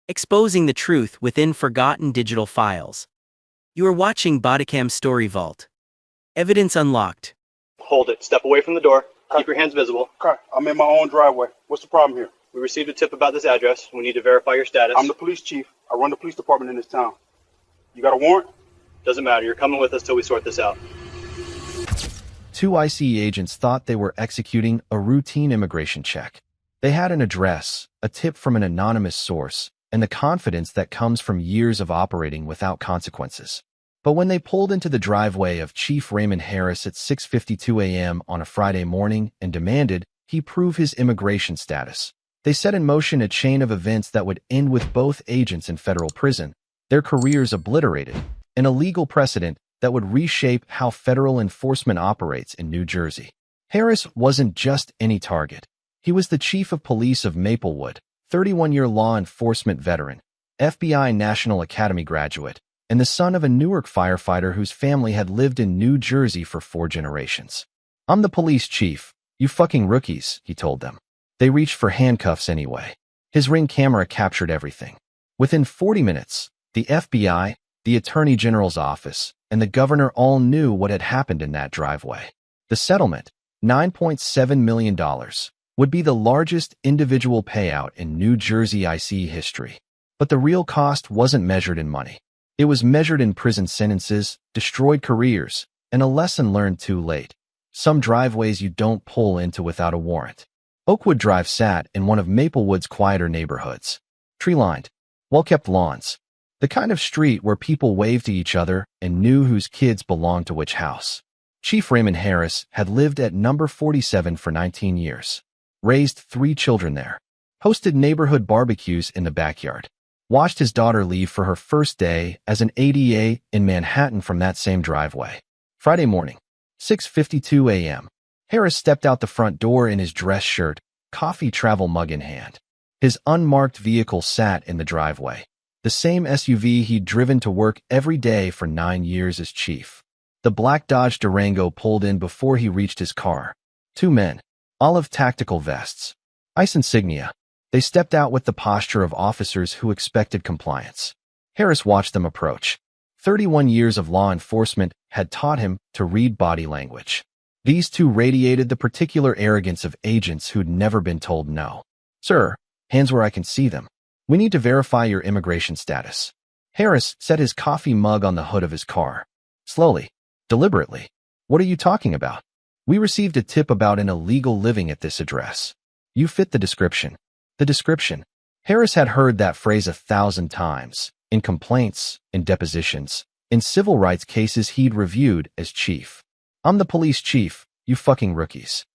Exposing the truth within forgotten digital files. You are watching Bodycam Story Vault. Evidence unlocked. Hold it. Step away from the door. Keep your hands visible. Okay, I'm in my own driveway. What's the problem here? We received a tip about this address. We need to verify your status. I'm the police chief. I run the police department in this town. You got a warrant? Doesn't matter. You're coming with us till we sort this out. Two ICE agents thought they were executing a routine immigration check. They had an address, a tip from an anonymous source, and the confidence that comes from years of operating without consequences. But when they pulled into the driveway of Chief Raymond Harris at 6:52 a.m. on a Friday morning and demanded he prove his immigration status, they set in motion a chain of events that would end with both agents in federal prison, their careers obliterated, and a legal precedent that would reshape how federal enforcement operates in New Jersey. Harris wasn't just any target. He was the chief of police of Maplewood, 31-year law enforcement veteran, FBI National Academy graduate, and the son of a Newark firefighter whose family had lived in New Jersey for 4 generations. "I'm the police chief, you fucking rookies," he told them. They reached for handcuffs anyway. His Ring camera captured everything. Within 40 minutes, the FBI, the Attorney General's office, and the governor all knew what had happened in that driveway. The settlement, $9.7 million, would be the largest individual payout in New Jersey ICE history. But the real cost wasn't measured in money. It was measured in prison sentences, destroyed careers, and a lesson learned too late. Some driveways you don't pull into without a warrant. Oakwood Drive sat in one of Maplewood's quieter neighborhoods. Tree-lined, well-kept lawns. The kind of street where people waved to each other and knew whose kids belonged to which house. Chief Raymond Harris had lived at number 47 for 19 years. Raised 3 children there. Hosted neighborhood barbecues in the backyard. Watched his daughter leave for her first day as an ADA in Manhattan from that same driveway. Friday morning, 6:52 a.m. Harris stepped out the front door in his dress shirt, coffee travel mug in hand. His unmarked vehicle sat in the driveway. The same SUV he'd driven to work every day for 9 years as chief. The black Dodge Durango pulled in before he reached his car. 2 men. Olive tactical vests. ICE insignia. They stepped out with the posture of officers who expected compliance. Harris watched them approach. 31 years of law enforcement had taught him to read body language. These two radiated the particular arrogance of agents who'd never been told no. "Sir, hands where I can see them. We need to verify your immigration status." Harris set his coffee mug on the hood of his car. Slowly, deliberately. "What are you talking about? We received a tip about an illegal living at this address. You fit the description." The description. Harris had heard that phrase 1,000 times, in complaints, in depositions, in civil rights cases he'd reviewed as chief. "I'm the police chief, you fucking rookies."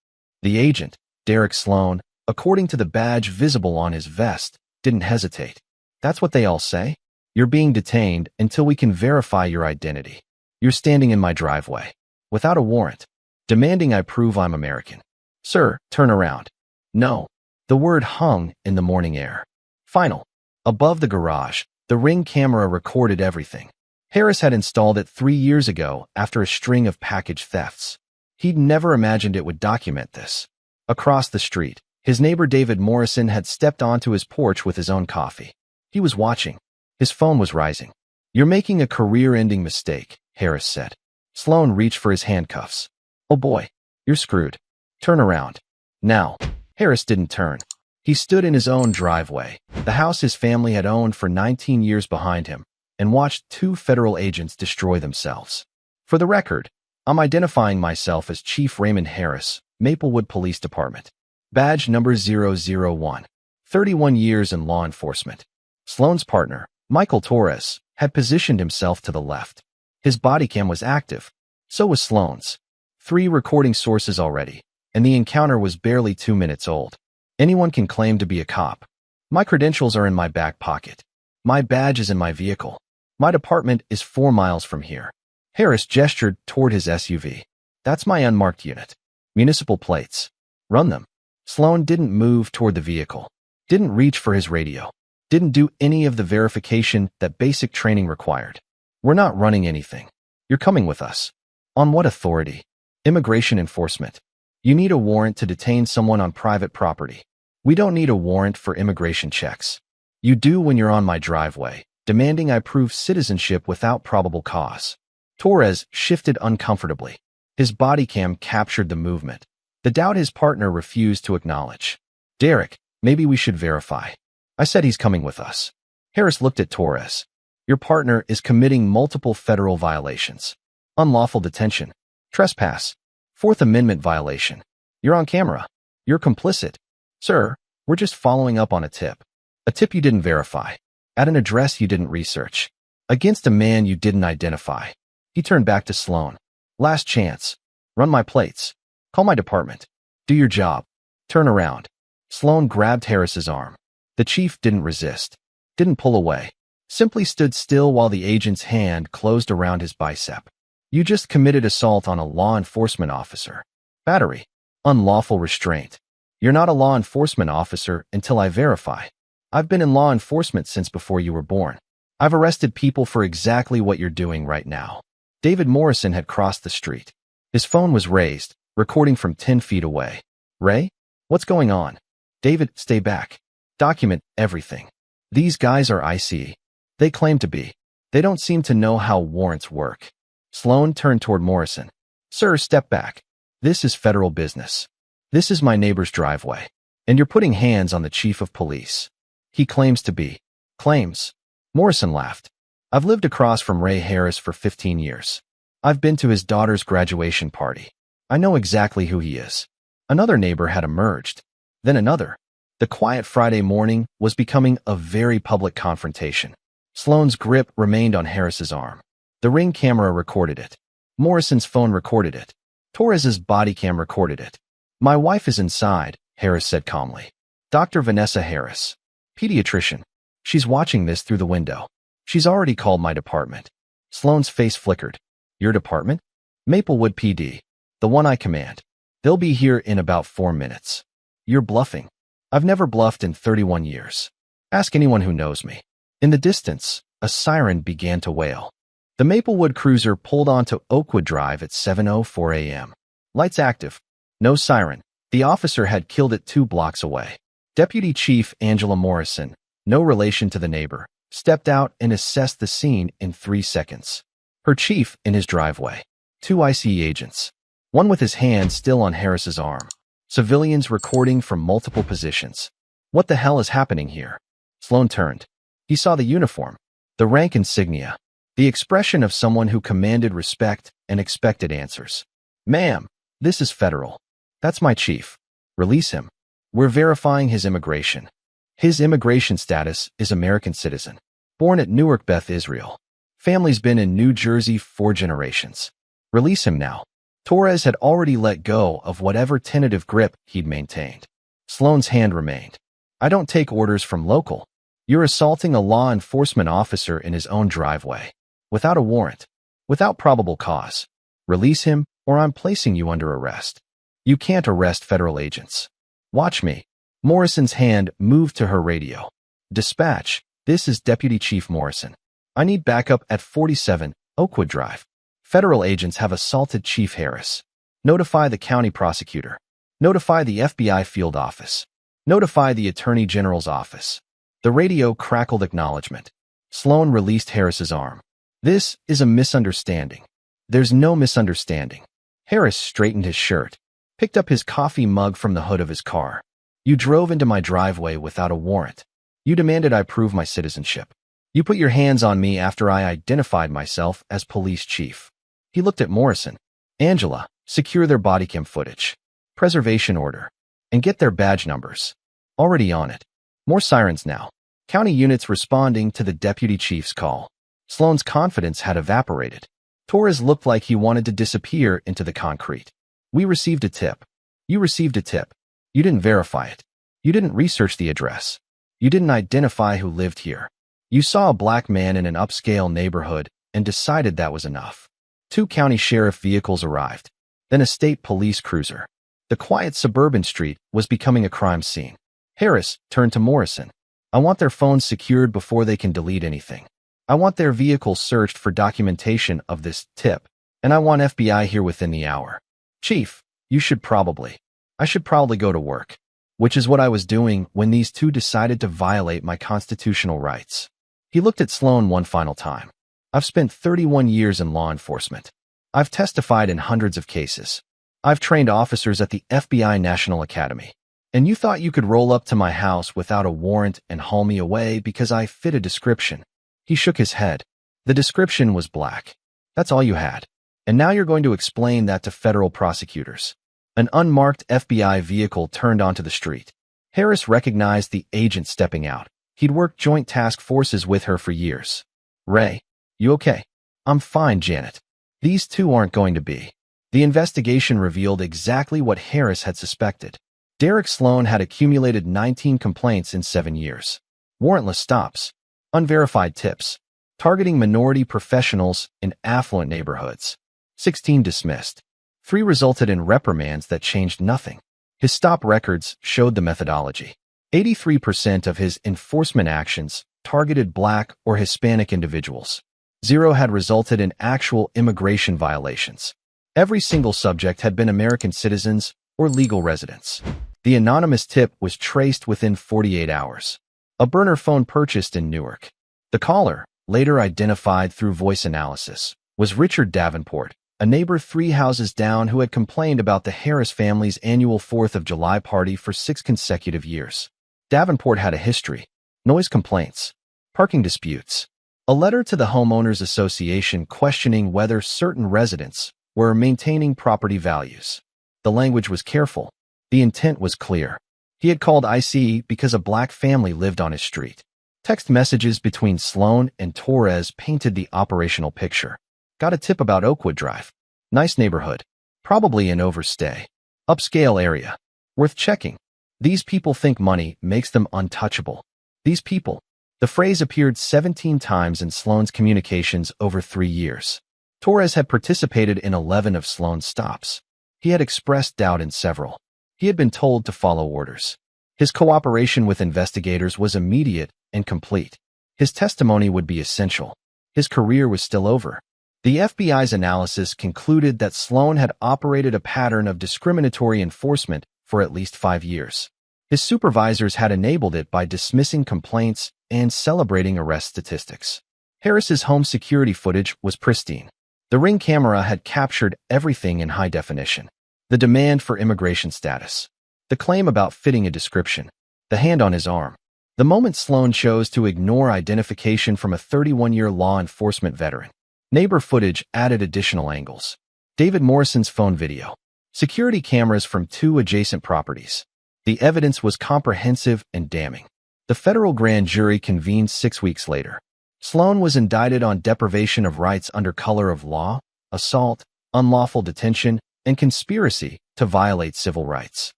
The agent, Derek Sloan, according to the badge visible on his vest, didn't hesitate. "That's what they all say? You're being detained until we can verify your identity. You're standing in my driveway, without a warrant, demanding I prove I'm American. Sir, turn around." "No." The word hung in the morning air. Final. Above the garage, the Ring camera recorded everything. Harris had installed it 3 years ago after a string of package thefts. He'd never imagined it would document this. Across the street, his neighbor David Morrison had stepped onto his porch with his own coffee. He was watching. His phone was rising. "You're making a career-ending mistake," Harris said. Sloan reached for his handcuffs. "Oh boy, you're screwed. Turn around. Now." Harris didn't turn. He stood in his own driveway, the house his family had owned for 19 years behind him, and watched 2 federal agents destroy themselves. "For the record, I'm identifying myself as Chief Raymond Harris, Maplewood Police Department. Badge number 001. 31 years in law enforcement." Sloan's partner, Michael Torres, had positioned himself to the left. His Bodycam was active. So was Sloan's. 3 recording sources already, and the encounter was barely 2 minutes old. Anyone can claim to be a cop. My credentials are in my back pocket. My badge is in my vehicle. My department is 4 miles from here. Harris gestured toward his SUV. "That's my unmarked unit. Municipal plates. Run them." Sloan didn't move toward the vehicle. Didn't reach for his radio. Didn't do any of the verification that basic training required. "We're not running anything. You're coming with us." "On what authority?" "Immigration enforcement. You need a warrant to detain someone on private property. We don't need a warrant for immigration checks." You do when you're on my driveway, demanding I prove citizenship without probable cause. Torres shifted uncomfortably. His body cam captured the movement, the doubt his partner refused to acknowledge. Derek, maybe we should verify. I said he's coming with us. Harris looked at Torres. Your partner is committing multiple federal violations. Unlawful detention, trespass, Fourth Amendment violation. You're on camera. You're complicit. Sir, we're just following up on a tip. A tip you didn't verify. At an address you didn't research. Against a man you didn't identify. He turned back to Sloan. Last chance. Run my plates. Call my department. Do your job. Turn around. Sloan grabbed Harris's arm. The chief didn't resist. Didn't pull away. Simply stood still while the agent's hand closed around his bicep. You just committed assault on a law enforcement officer. Battery. Unlawful restraint. You're not a law enforcement officer until I verify. I've been in law enforcement since before you were born. I've arrested people for exactly what you're doing right now. David Morrison had crossed the street. His phone was raised, recording from 10 feet away. Ray? What's going on? David, stay back. Document everything. These guys are IC. They claim to be. They don't seem to know how warrants work. Sloan turned toward Morrison. Sir, step back. This is federal business. This is my neighbor's driveway. And you're putting hands on the chief of police. He claims to be. Claims. Morrison laughed. I've lived across from Ray Harris for 15 years. I've been to his daughter's graduation party. I know exactly who he is. Another neighbor had emerged. Then another. The quiet Friday morning was becoming a very public confrontation. Sloan's grip remained on Harris's arm. The Ring camera recorded it. Morrison's phone recorded it. Torres's body cam recorded it. My wife is inside, Harris said calmly. Dr. Vanessa Harris. Pediatrician. She's watching this through the window. She's already called my department. Sloan's face flickered. Your department? Maplewood PD. The one I command. They'll be here in about 4 minutes. You're bluffing. I've never bluffed in 31 years. Ask anyone who knows me. In the distance, a siren began to wail. The Maplewood cruiser pulled onto Oakwood Drive at 7:04 a.m. Lights active. No siren. The officer had killed it 2 blocks away. Deputy Chief Angela Morrison, no relation to the neighbor, stepped out and assessed the scene in 3 seconds. Her chief in his driveway. 2 IC agents. One with his hand still on Harris's arm. Civilians recording from multiple positions. What the hell is happening here? Sloan turned. He saw the uniform, the rank insignia, the expression of someone who commanded respect and expected answers. Ma'am, this is federal. That's my chief. Release him. We're verifying his immigration. His immigration status is American citizen. Born at Newark, Beth Israel. Family's been in New Jersey 4 generations. Release him now. Torres had already let go of whatever tentative grip he'd maintained. Sloan's hand remained. I don't take orders from local. You're assaulting a law enforcement officer in his own driveway. Without a warrant. Without probable cause. Release him, or I'm placing you under arrest. You can't arrest federal agents. Watch me. Morrison's hand moved to her radio. Dispatch, this is Deputy Chief Morrison. I need backup at 47 Oakwood Drive. Federal agents have assaulted Chief Harris. Notify the county prosecutor. Notify the FBI field office. Notify the Attorney General's office. The radio crackled acknowledgement. Sloan released Harris's arm. This is a misunderstanding. There's no misunderstanding. Harris straightened his shirt, picked up his coffee mug from the hood of his car. You drove into my driveway without a warrant. You demanded I prove my citizenship. You put your hands on me after I identified myself as police chief. He looked at Morrison. Angela, secure their body cam footage. Preservation order. And get their badge numbers. Already on it. More sirens now. County units responding to the deputy chief's call. Sloan's confidence had evaporated. Torres looked like he wanted to disappear into the concrete. We received a tip. You received a tip. You didn't verify it. You didn't research the address. You didn't identify who lived here. You saw a black man in an upscale neighborhood and decided that was enough. 2 county sheriff vehicles arrived. Then a state police cruiser. The quiet suburban street was becoming a crime scene. Harris turned to Morrison. I want their phones secured before they can delete anything. I want their vehicles searched for documentation of this tip. And I want FBI here within the hour. Chief, I should probably go to work. which is what I was doing when these two decided to violate my constitutional rights. He looked at Sloan one final time. I've spent 31 years in law enforcement. I've testified in hundreds of cases. I've trained officers at the FBI National Academy. And you thought you could roll up to my house without a warrant and haul me away because I fit a description. He shook his head. The description was black. That's all you had. And now you're going to explain that to federal prosecutors. An unmarked FBI vehicle turned onto the street. Harris recognized the agent stepping out. He'd worked joint task forces with her for years. Ray, you okay? I'm fine, Janet. These two aren't going to be. The investigation revealed exactly what Harris had suspected. Derek Sloan had accumulated 19 complaints in 7 years. Warrantless stops, unverified tips, targeting minority professionals in affluent neighborhoods. 16 dismissed. 3 resulted in reprimands that changed nothing. His stop records showed the methodology. 83% of his enforcement actions targeted Black or Hispanic individuals. 0 had resulted in actual immigration violations. Every single subject had been American citizens or legal residents. The anonymous tip was traced within 48 hours. A burner phone purchased in Newark. The caller, later identified through voice analysis, was Richard Davenport, a neighbor 3 houses down who had complained about the Harris family's annual 4th of July party for 6 consecutive years. Davenport had a history: noise complaints, parking disputes, a letter to the Homeowners Association questioning whether certain residents were maintaining property values. The language was careful. The intent was clear. He had called ICE because a Black family lived on his street. Text messages between Sloan and Torres painted the operational picture. Got a tip about Oakwood Drive. Nice neighborhood. Probably an overstay. Upscale area. Worth checking. These people think money makes them untouchable. These people. The phrase appeared 17 times in Sloan's communications over 3 years. Torres had participated in 11 of Sloan's stops. He had expressed doubt in several. He had been told to follow orders. His cooperation with investigators was immediate and complete. His testimony would be essential. His career was still over. The FBI's analysis concluded that Sloan had operated a pattern of discriminatory enforcement for at least 5 years. His supervisors had enabled it by dismissing complaints and celebrating arrest statistics. Harris's home security footage was pristine. The Ring camera had captured everything in high definition. The demand for immigration status. The claim about fitting a description. The hand on his arm. The moment Sloan chose to ignore identification from a 31-year law enforcement veteran. Neighbor footage added additional angles. David Morrison's phone video. Security cameras from 2 adjacent properties. The evidence was comprehensive and damning. The federal grand jury convened 6 weeks later. Sloan was indicted on deprivation of rights under color of law, assault, unlawful detention, and conspiracy to violate civil rights.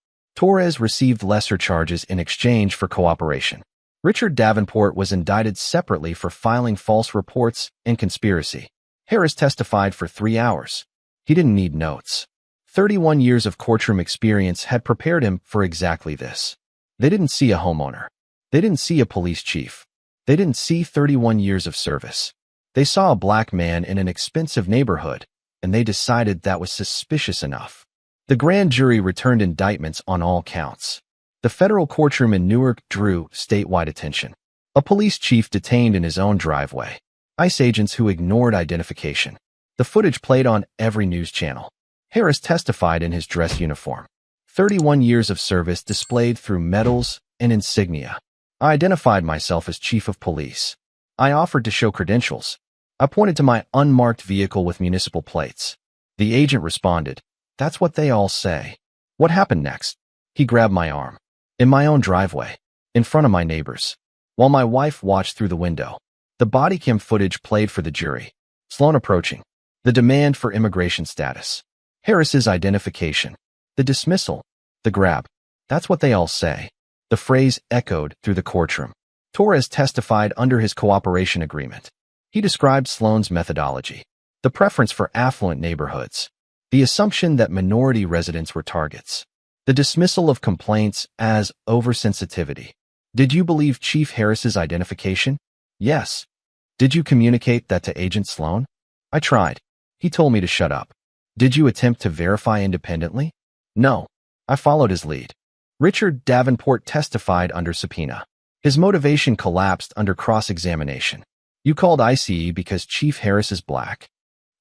Torres received lesser charges in exchange for cooperation. Richard Davenport was indicted separately for filing false reports and conspiracy. Harris testified for 3 hours. He didn't need notes. 31 years of courtroom experience had prepared him for exactly this. They didn't see a homeowner. They didn't see a police chief. They didn't see 31 years of service. They saw a Black man in an expensive neighborhood, and they decided that was suspicious enough. The grand jury returned indictments on all counts. The federal courtroom in Newark drew statewide attention. A police chief detained in his own driveway. ICE agents who ignored identification. The footage played on every news channel. Harris testified in his dress uniform. 31 years of service displayed through medals and insignia. I identified myself as chief of police. I offered to show credentials. I pointed to my unmarked vehicle with municipal plates. The agent responded, "That's what they all say." What happened next? He grabbed my arm. In my own driveway. In front of my neighbors. While my wife watched through the window. The Bodycam footage played for the jury. Sloan approaching. The demand for immigration status. Harris's identification. The dismissal. The grab. That's what they all say. The phrase echoed through the courtroom. Torres testified under his cooperation agreement. He described Sloan's methodology. The preference for affluent neighborhoods. The assumption that minority residents were targets. The dismissal of complaints as oversensitivity. Did you believe Chief Harris's identification? Yes. Did you communicate that to Agent Sloan? I tried. He told me to shut up. Did you attempt to verify independently? No. I followed his lead. Richard Davenport testified under subpoena. His motivation collapsed under cross-examination. You called ICE because Chief Harris is black.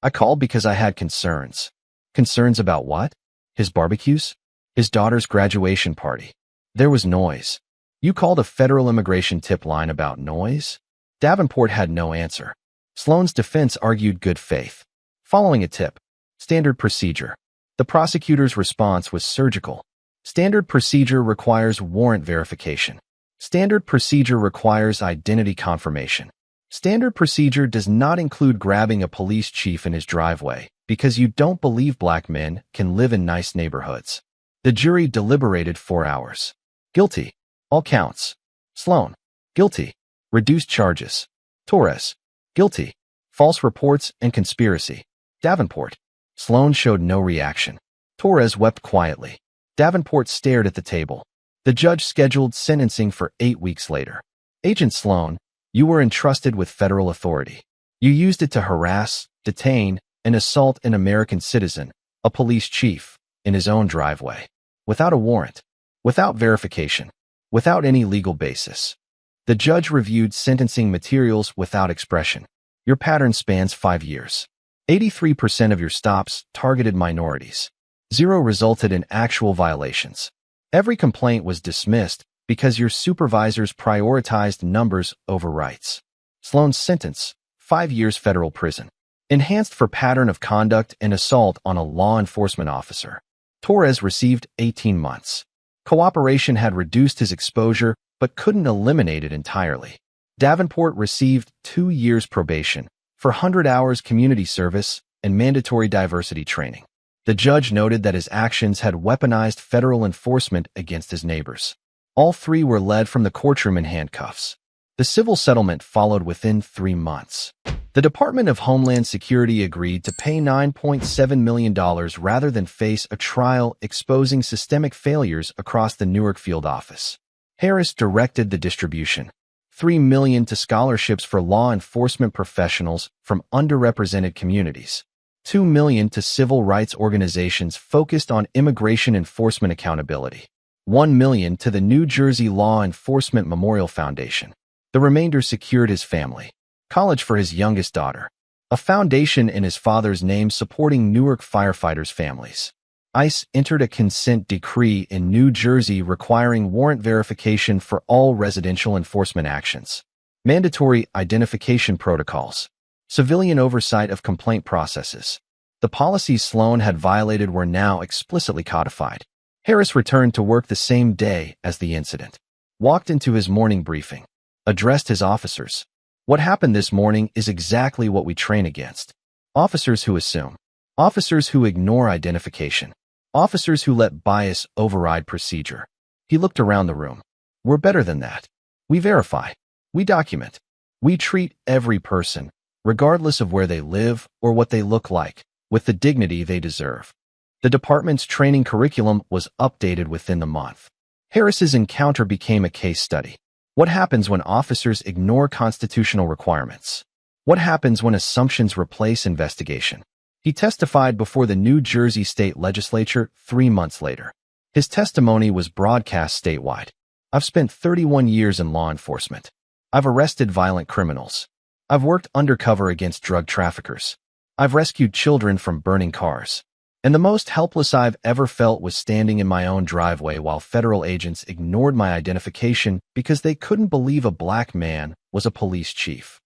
I called because I had concerns. Concerns about what? His barbecues? His daughter's graduation party. There was noise. You called a federal immigration tip line about noise? Davenport had no answer. Sloan's defense argued good faith. Following a tip. Standard procedure. The prosecutor's response was surgical. Standard procedure requires warrant verification. Standard procedure requires identity confirmation. Standard procedure does not include grabbing a police chief in his driveway because you don't believe black men can live in nice neighborhoods. The jury deliberated 4 hours. Guilty. All counts. Sloan. Guilty. Reduced charges. Torres. Guilty. False reports and conspiracy. Davenport. Sloan showed no reaction. Torres wept quietly. Davenport stared at the table. The judge scheduled sentencing for 8 weeks later. Agent Sloan, you were entrusted with federal authority. You used it to harass, detain, and assault an American citizen, a police chief, in his own driveway. Without a warrant. Without verification. Without any legal basis. The judge reviewed sentencing materials without expression. Your pattern spans 5 years. 83% of your stops targeted minorities. 0 resulted in actual violations. Every complaint was dismissed because your supervisors prioritized numbers over rights. Sloan's sentence, 5 years federal prison. Enhanced for pattern of conduct and assault on a law enforcement officer. Torres received 18 months. Cooperation had reduced his exposure but couldn't eliminate it entirely. Davenport received 2 years probation for 100 hours community service and mandatory diversity training. The judge noted that his actions had weaponized federal enforcement against his neighbors. All 3 were led from the courtroom in handcuffs. The civil settlement followed within 3 months. The Department of Homeland Security agreed to pay $9.7 million rather than face a trial exposing systemic failures across the Newark field office. Harris directed the distribution. $3 million to scholarships for law enforcement professionals from underrepresented communities. $2 million to civil rights organizations focused on immigration enforcement accountability. $1 million to the New Jersey Law Enforcement Memorial Foundation. The remainder secured his family. College for his youngest daughter. A foundation in his father's name supporting Newark firefighters' families. ICE entered a consent decree in New Jersey requiring warrant verification for all residential enforcement actions. Mandatory identification protocols. Civilian oversight of complaint processes. The policies Sloan had violated were now explicitly codified. Harris returned to work the same day as the incident. Walked into his morning briefing. Addressed his officers. What happened this morning is exactly what we train against. Officers who assume. Officers who ignore identification. Officers who let bias override procedure. He looked around the room. We're better than that. We verify. We document. We treat every person, regardless of where they live or what they look like, with the dignity they deserve. The department's training curriculum was updated within the month. Harris's encounter became a case study. What happens when officers ignore constitutional requirements? What happens when assumptions replace investigation? He testified before the New Jersey State Legislature 3 months later. His testimony was broadcast statewide. I've spent 31 years in law enforcement. I've arrested violent criminals. I've worked undercover against drug traffickers. I've rescued children from burning cars. And the most helpless I've ever felt was standing in my own driveway while federal agents ignored my identification because they couldn't believe a black man was a police chief.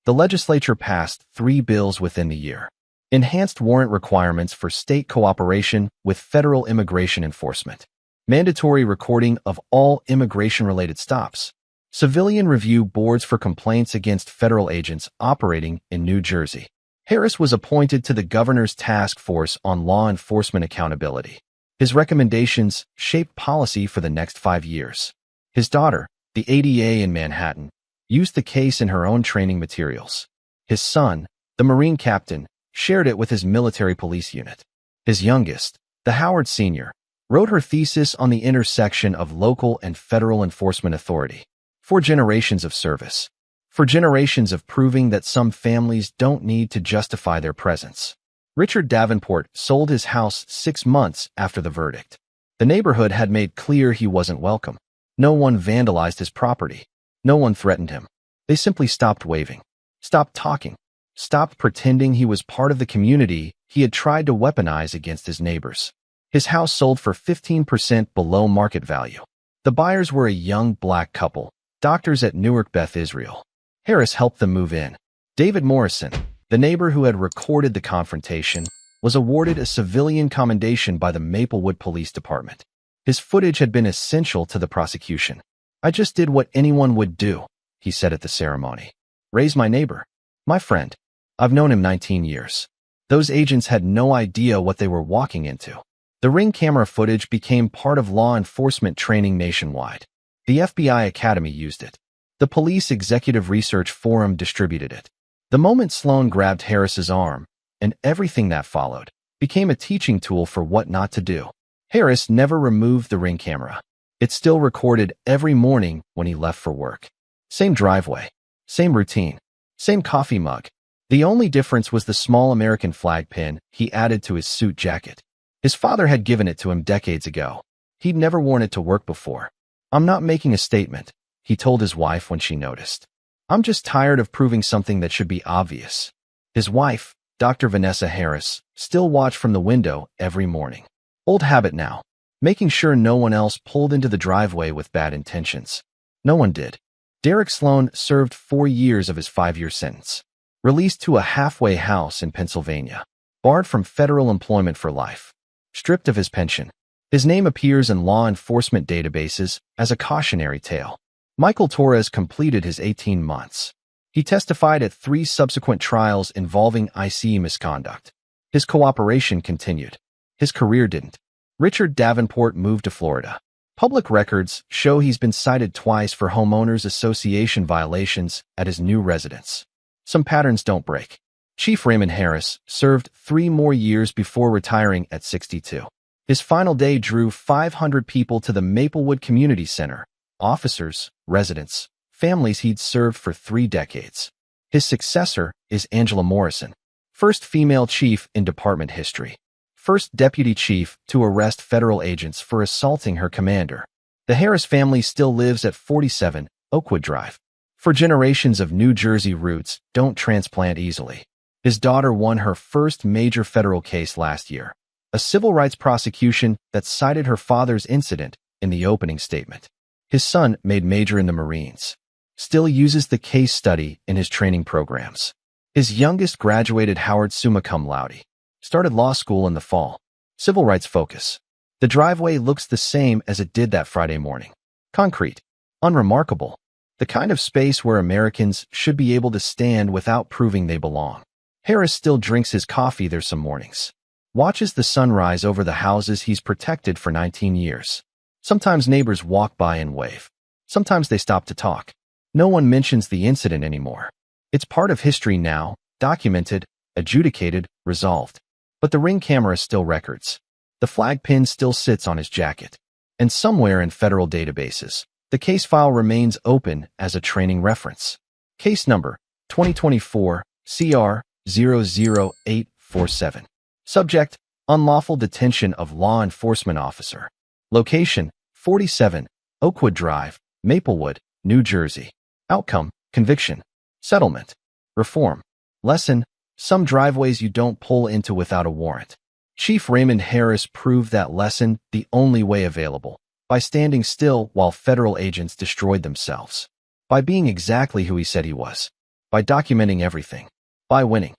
The legislature passed 3 bills within the year. Enhanced warrant requirements for state cooperation with federal immigration enforcement. Mandatory recording of all immigration-related stops. Civilian review boards for complaints against federal agents operating in New Jersey. Harris was appointed to the governor's task force on law enforcement accountability. His recommendations shaped policy for the next 5 years. His daughter, the ADA in Manhattan, used the case in her own training materials. His son, the Marine captain, shared it with his military police unit. His youngest, the Howard Sr., wrote her thesis on the intersection of local and federal enforcement authority. 4 generations of service. For generations of proving that some families don't need to justify their presence. Richard Davenport sold his house 6 months after the verdict. The neighborhood had made clear he wasn't welcome. No one vandalized his property. No one threatened him. They simply stopped waving, stopped talking, stopped pretending he was part of the community he had tried to weaponize against his neighbors. His house sold for 15% below market value. The buyers were a young black couple, doctors at Newark Beth Israel. Harris helped them move in. David Morrison, the neighbor who had recorded the confrontation, was awarded a civilian commendation by the Maplewood Police Department. His footage had been essential to the prosecution. "I just did what anyone would do," he said at the ceremony. "Raise my neighbor. My friend. I've known him 19 years. Those agents had no idea what they were walking into. The Ring camera footage became part of law enforcement training nationwide. The FBI Academy used it. The Police Executive Research Forum distributed it. The moment Sloan grabbed Harris's arm, and everything that followed, became a teaching tool for what not to do. Harris never removed the Ring camera. It still recorded every morning when he left for work. Same driveway, same routine, same coffee mug. The only difference was the small American flag pin he added to his suit jacket. His father had given it to him decades ago. He'd never worn it to work before. "I'm not making a statement," he told his wife when she noticed. "I'm just tired of proving something that should be obvious." His wife, Dr. Vanessa Harris, still watched from the window every morning. Old habit now, making sure no one else pulled into the driveway with bad intentions. No one did. Derek Sloan served 4 years of his 5-year sentence. Released to a halfway house in Pennsylvania. Barred from federal employment for life. Stripped of his pension. His name appears in law enforcement databases as a cautionary tale. Michael Torres completed his 18 months. He testified at 3 subsequent trials involving ICE misconduct. His cooperation continued. His career didn't. Richard Davenport moved to Florida. Public records show he's been cited twice for homeowners association violations at his new residence. Some patterns don't break. Chief Raymond Harris served 3 more years before retiring at 62. His final day drew 500 people to the Maplewood Community Center. Officers, residents, families he'd served for 3 decades. His successor is Angela Morrison, first female chief in department history. First deputy chief to arrest federal agents for assaulting her commander. The Harris family still lives at 47 Oakwood Drive. For generations of New Jersey roots don't transplant easily. His daughter won her first major federal case last year, a civil rights prosecution that cited her father's incident in the opening statement. His son made major in the Marines. Still uses the case study in his training programs. His youngest graduated Howard summa cum laude. Started law school in the fall. Civil rights focus. The driveway looks the same as it did that Friday morning. Concrete. Unremarkable. The kind of space where Americans should be able to stand without proving they belong. Harris still drinks his coffee there some mornings. Watches the sunrise over the houses he's protected for 19 years. Sometimes neighbors walk by and wave. Sometimes they stop to talk. No one mentions the incident anymore. It's part of history now, documented, adjudicated, resolved. But the Ring camera still records. The flag pin still sits on his jacket. And somewhere in federal databases, the case file remains open as a training reference. Case number 2024 CR 00847. Subject: unlawful detention of law enforcement officer. Location: 47 Oakwood Drive, Maplewood, New Jersey. Outcome: conviction. Settlement: reform. Lesson: some driveways you don't pull into without a warrant. Chief Raymond Harris proved that lesson the only way available, by standing still while federal agents destroyed themselves. By being exactly who he said he was. By documenting everything. By winning.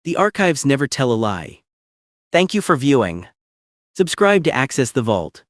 The archives never tell a lie. Thank you for viewing. Subscribe to access the vault.